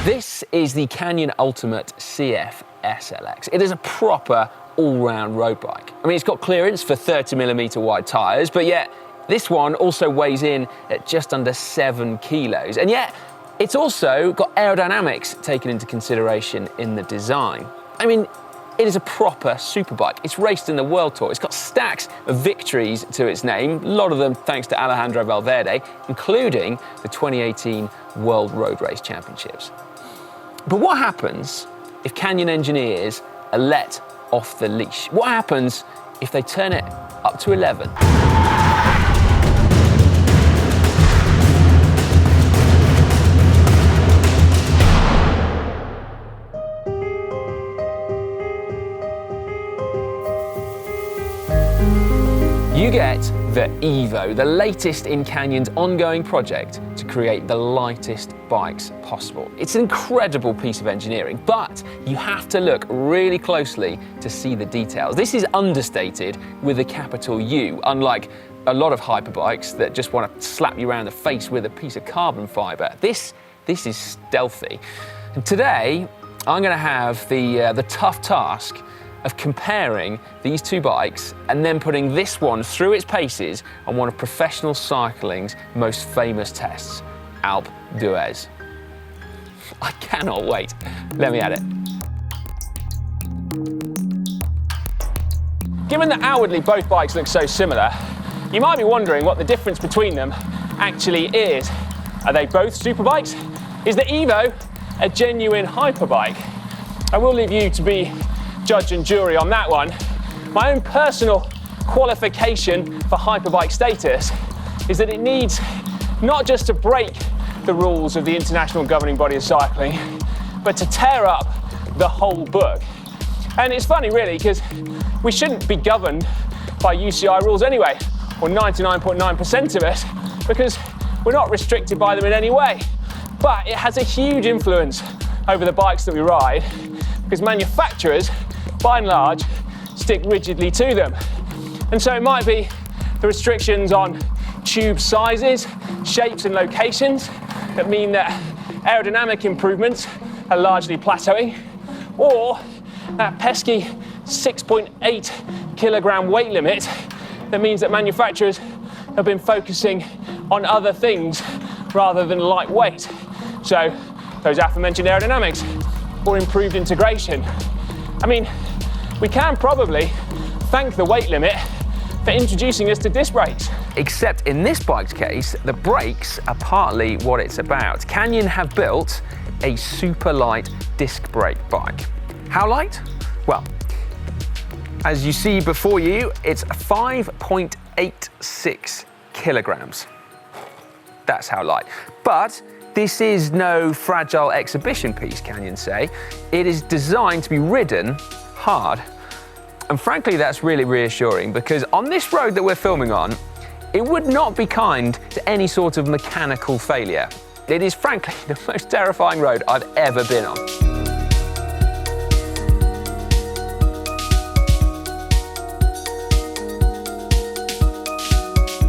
This is the Canyon Ultimate CF SLX. It is a proper all-round road bike. I mean, it's got clearance for 30mm wide tyres, but yet this one also weighs in at just under 7 kilos. And yet, it's also got aerodynamics taken into consideration in the design. I mean, it is a proper superbike. It's raced in the World Tour. It's got stacks of victories to its name, a lot of them thanks to Alejandro Valverde, including the 2018 World Road Race Championships. But what happens if Canyon engineers are let off the leash? What happens if they turn it up to 11? You get the EVO, the latest in Canyon's ongoing project to create the lightest bikes possible. It's an incredible piece of engineering, but you have to look really closely to see the details. This is understated with a capital U, unlike a lot of hyperbikes that just want to slap you around the face with a piece of carbon fiber. This is stealthy. And today, I'm going to have the tough task of comparing these two bikes and then putting this one through its paces on one of professional cycling's most famous tests, Alpe d'Huez. I cannot wait. Let me at it. Given that outwardly both bikes look so similar, you might be wondering what the difference between them actually is. Are they both superbikes? Is the EVO a genuine hyperbike? I will leave you to be judge and jury on that one. My own personal qualification for hyperbike status is that it needs not just to break the rules of the international governing body of cycling, but to tear up the whole book. And it's funny really, because we shouldn't be governed by UCI rules anyway, or 99.9% of us, because we're not restricted by them in any way. But it has a huge influence over the bikes that we ride, because manufacturers by and large, stick rigidly to them. And so it might be the restrictions on tube sizes, shapes and locations that mean that aerodynamic improvements are largely plateauing, or that pesky 6.8 kilogram weight limit that means that manufacturers have been focusing on other things rather than lightweight. So those aforementioned aerodynamics or improved integration. I mean, we can probably thank the weight limit for introducing us to disc brakes. Except in this bike's case, the brakes are partly what it's about. Canyon have built a super light disc brake bike. How light? Well, as you see before you, it's 5.86 kilograms. That's how light. But this is no fragile exhibition piece, Canyon say. It is designed to be ridden hard. And frankly, that's really reassuring, because on this road that we're filming on, it would not be kind to any sort of mechanical failure. It is frankly the most terrifying road I've ever been on.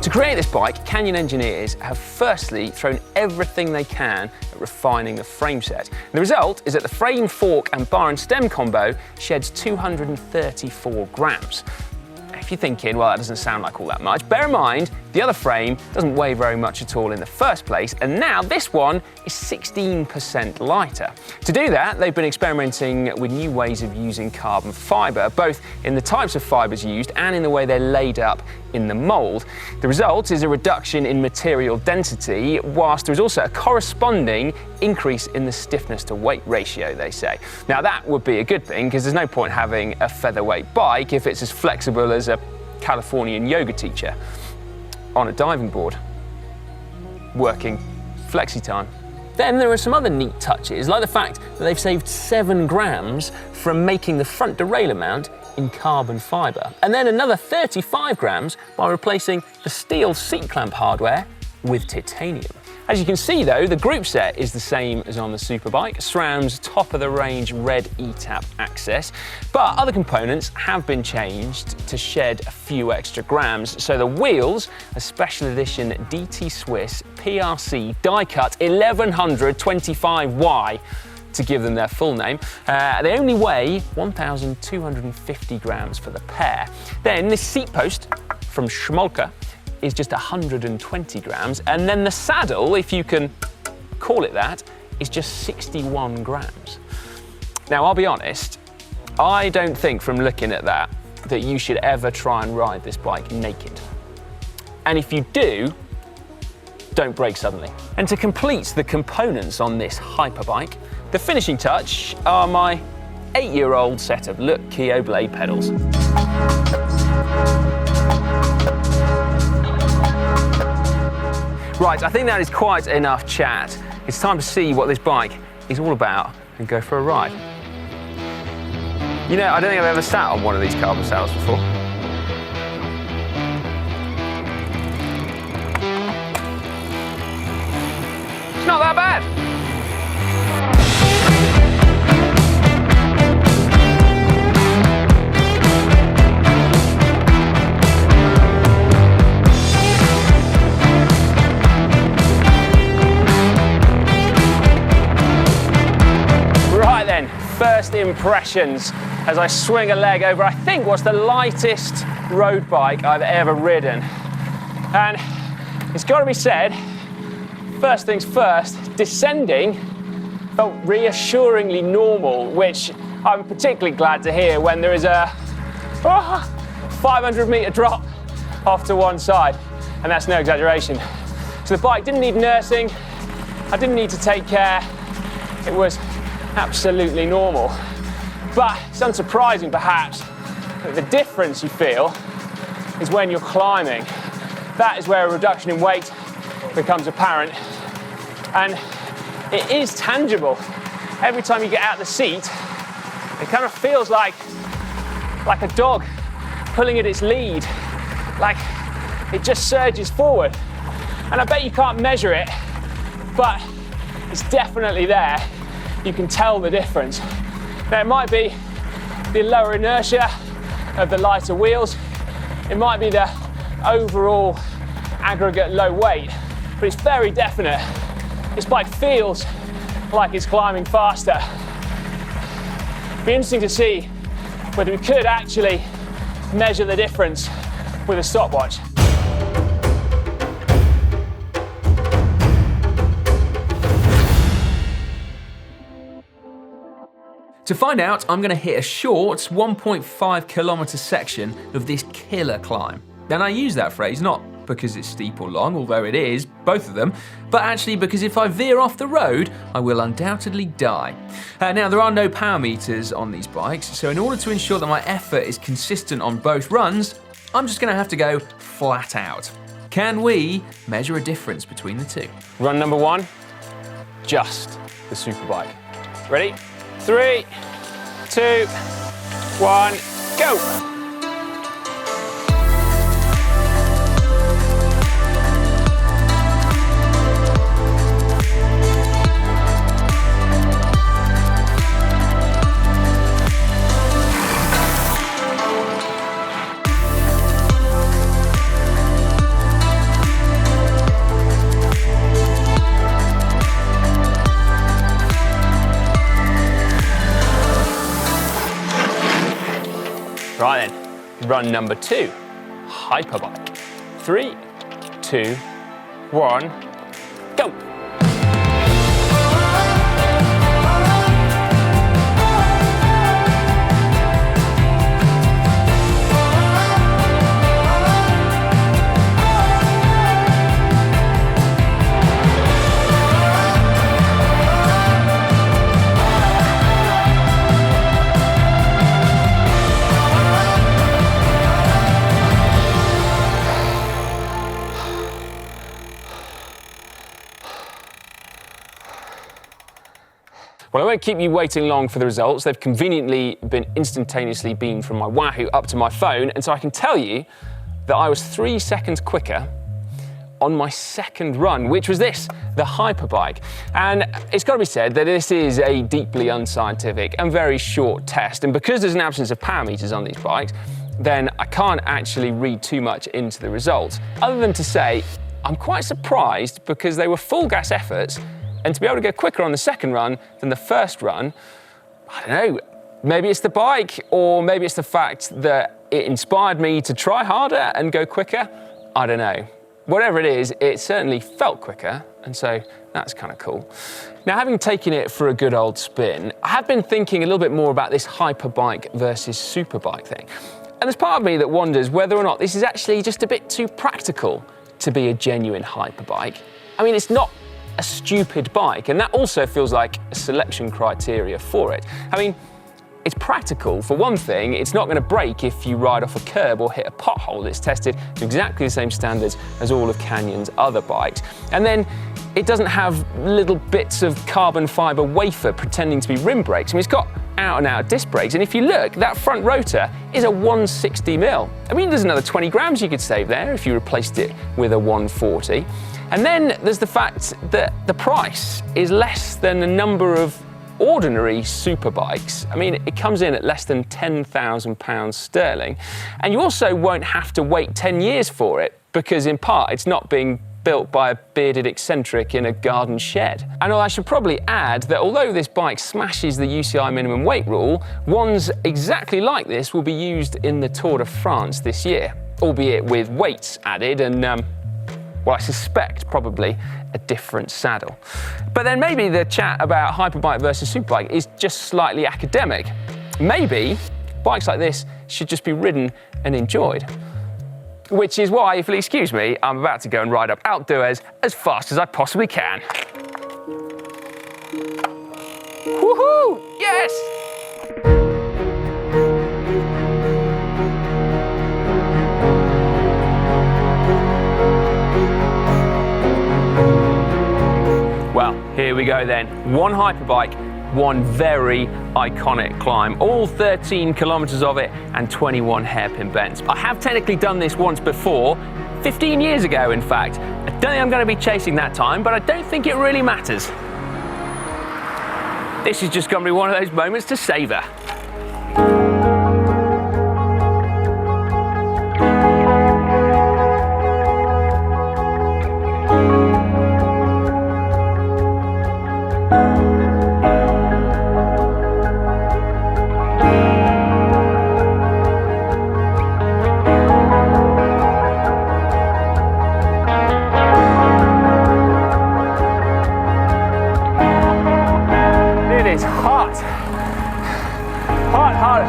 To create this bike, Canyon engineers have firstly thrown everything they can at refining the frame set. The result is that the frame, fork and bar and stem combo sheds 234 grams. If you're thinking, well, that doesn't sound like all that much, bear in mind, the other frame doesn't weigh very much at all in the first place, and now this one is 16% lighter. To do that, they've been experimenting with new ways of using carbon fiber, both in the types of fibers used and in the way they're laid up in the mold. The result is a reduction in material density, whilst there is also a corresponding increase in the stiffness to weight ratio, they say. Now that would be a good thing, because there's no point having a featherweight bike if it's as flexible as a Californian yoga teacher on a diving board, working flexi time. Then there are some other neat touches, like the fact that they've saved 7 grams from making the front derailleur mount in carbon fiber, and then another 35 grams by replacing the steel seat clamp hardware with titanium. As you can see though, the group set is the same as on the Superbike. SRAM's top-of-the-range red E-tap access, but other components have been changed to shed a few extra grams. So the wheels are special edition DT Swiss PRC die-cut 1100 25Y. to give them their full name. They only weigh 1,250 grams for the pair. Then this seat post from Schmolke is just 120 grams, and then the saddle, if you can call it that, is just 61 grams. Now, I'll be honest, I don't think from looking at that you should ever try and ride this bike naked. And if you do, don't brake suddenly. And to complete the components on this Hyperbike, the finishing touch are my 8-year-old set of Look Keo blade pedals. Right, I think that is quite enough chat. It's time to see what this bike is all about and go for a ride. You know, I don't think I've ever sat on one of these carbon saddles before. It's not that bad. Right then, first impressions as I swing a leg over, I think, what's the lightest road bike I've ever ridden. And it's got to be said, first things first, descending felt reassuringly normal, which I'm particularly glad to hear when there is a 500-metre drop off to one side, and that's no exaggeration. So the bike didn't need nursing, I didn't need to take care, it was absolutely normal. But it's unsurprising, perhaps, that the difference you feel is when you're climbing. That is where a reduction in weight becomes apparent. And it is tangible. Every time you get out of the seat, it kind of feels like a dog pulling at its lead. Like it just surges forward. And I bet you can't measure it, but it's definitely there. You can tell the difference. Now, it might be the lower inertia of the lighter wheels. It might be the overall aggregate low weight, but it's very definite. This bike feels like it's climbing faster. It'd be interesting to see whether we could actually measure the difference with a stopwatch. To find out, I'm going to hit a short 1.5 kilometre section of this killer climb. And I use that phrase not because it's steep or long, although it is, both of them, but actually because if I veer off the road, I will undoubtedly die. Now, there are no power meters on these bikes, so in order to ensure that my effort is consistent on both runs, I'm just going to have to go flat out. Can we measure a difference between the two? Run number one, just the Superbike. Ready? 3, 2, 1, go! Right then, run number 2, Hyperbike. 3, 2, 1, go! Well, I won't keep you waiting long for the results. They've conveniently been instantaneously beamed from my Wahoo up to my phone, and so I can tell you that I was 3 seconds quicker on my second run, which was this, the Hyperbike. And it's got to be said that this is a deeply unscientific and very short test, and because there's an absence of power meters on these bikes, then I can't actually read too much into the results, other than to say I'm quite surprised because they were full gas efforts And to be able to go quicker on the second run than the first run, I don't know, maybe it's the bike, or maybe it's the fact that it inspired me to try harder and go quicker. I don't know. Whatever it is, it certainly felt quicker, and so that's kind of cool. Now, having taken it for a good old spin, I have been thinking a little bit more about this Hyperbike versus Superbike thing. And there's part of me that wonders whether or not this is actually just a bit too practical to be a genuine Hyperbike. I mean, it's not a stupid bike, and that also feels like a selection criteria for it. I mean, it's practical. For one thing, it's not going to break if you ride off a curb or hit a pothole. It's tested to exactly the same standards as all of Canyon's other bikes. And then it doesn't have little bits of carbon fiber wafer pretending to be rim brakes. I mean, it's got out-and-out disc brakes. And if you look, that front rotor is a 160mm. I mean, there's another 20 grams you could save there if you replaced it with a 140. And then there's the fact that the price is less than a number of ordinary superbikes. I mean, it comes in at less than £10,000 sterling. And you also won't have to wait 10 years for it, because in part it's not being built by a bearded eccentric in a garden shed. And I should probably add that although this bike smashes the UCI minimum weight rule, ones exactly like this will be used in the Tour de France this year, albeit with weights added and well, I suspect probably a different saddle. But then maybe the chat about Hyperbike versus Superbike is just slightly academic. Maybe bikes like this should just be ridden and enjoyed. Which is why, if you'll excuse me, I'm about to go and ride up Alpe d'Huez as fast as I possibly can. Woohoo! Yes! Well, here we go then. One Hyperbike, one very iconic climb. All 13 kilometers of it and 21 hairpin bends. I have technically done this once before, 15 years ago in fact. I don't think I'm going to be chasing that time, but I don't think it really matters. This is just going to be one of those moments to savor.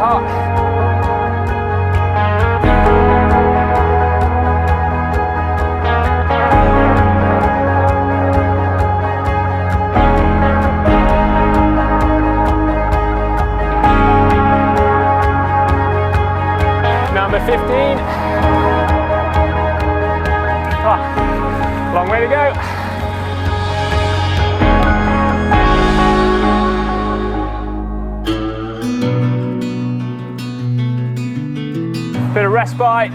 Hot. Number 15. Long way to go. Bit of respite.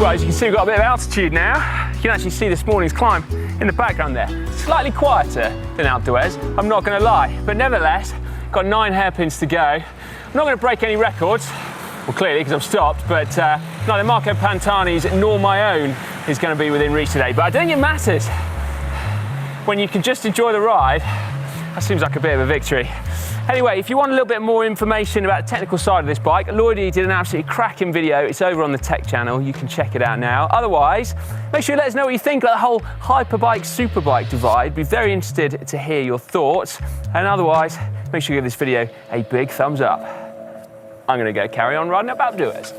As you can see, we've got a bit of altitude now. You can actually see this morning's climb in the background there. Slightly quieter than Alpe d'Huez, I'm not going to lie, but nevertheless, got 9 hairpins to go. I'm not going to break any records, well clearly because I've stopped, but neither Marco Pantani's nor my own is going to be within reach today. But I don't think it matters. When you can just enjoy the ride, that seems like a bit of a victory. Anyway, if you want a little bit more information about the technical side of this bike, Lloydie did an absolutely cracking video. It's over on the tech channel. You can check it out now. Otherwise, make sure you let us know what you think about the whole Hyperbike Superbike divide. Be very interested to hear your thoughts. And otherwise, make sure you give this video a big thumbs up. I'm going to go carry on riding up Alpe d'Huez.